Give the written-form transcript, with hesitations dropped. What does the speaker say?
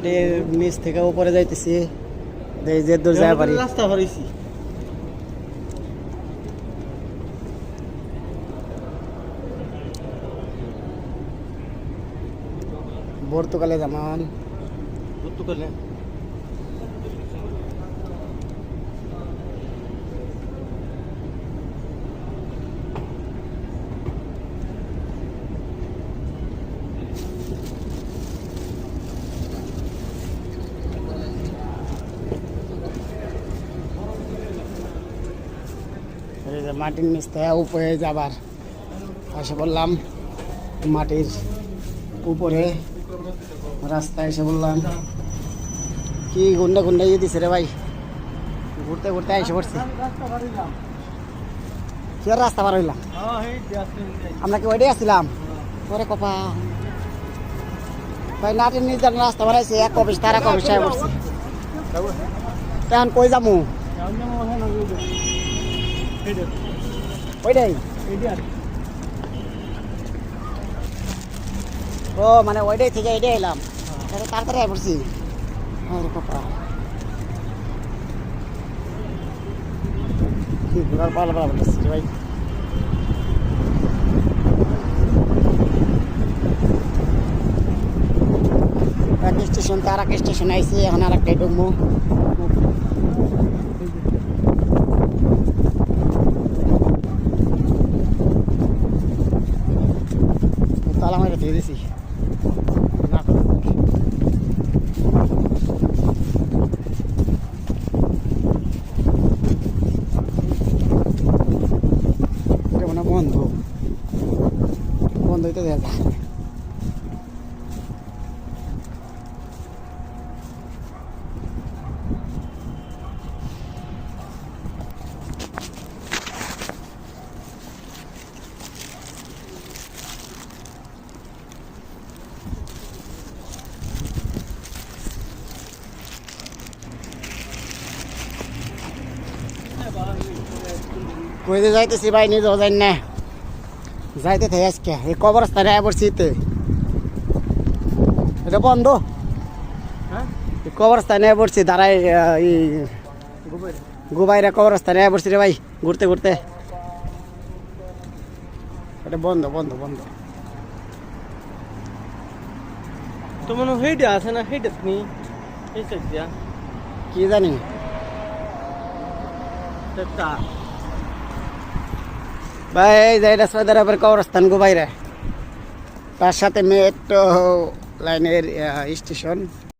মাটির নিচ থেকে উপরে যাইতেছি, যে দূর যায় পারি। রাস্তা হরিছি পর্তুগালে যেমন পর্তুগালে মাটির নিচ থেকে উপরে যাবার এসে বললাম, মাটির উপরে রাস্তায় এসে বললাম। কি গুন্ডা গুন্ডা ইয়ে দিছে রে ভাই, ঘুরতে ঘুরতে এসে পড়ছি। কি আর রাস্তা পার হইলাম, আমরা কি ওইটাই আসছিলাম পরে কপা ভাই। নাটির নিচ রাস্তা বানাইছে, এক অফিস তার এক অফিস পড়ছি। তখন কই যামু ওইটাই? ও মানে ওইটাই থেকে এটাই এলাম, তাড়াতাড়ি পড়ছি। আরে কপা কি ঘোরার পালা পালা বলতেছি ভাই। এক স্টেশন তার এক স্টেশন আইসি, এখন আর একটাই ঢুকবো। তালা মাইরে দিয়ে দিছি না করে। এটা মানে বন্ধ বন্ধ হইতে দেওয়া যায়। কইতে যাইতেছি ভাই, নিজেও যাই না, যাইতে থাকি আজকে এই কবরস্থানে পড়ছি। এটা বন্ধ, কবরস্থানে পড়ছি দাঁড়াই। গোবাইরা কবরস্থানে পড়ছি রে ভাই, ঘুরতে ঘুরতে। এটা বন্ধ বন্ধ বন্ধ। তো মনে হেইটা আছে না, হেইটা নি এই সাইড দিয়া কি জানি। তা ভাই যাইটা সৌদার আবার কবরস্থান গোবাইরা, তার সাথে মেট্রো লাইনের স্টেশন।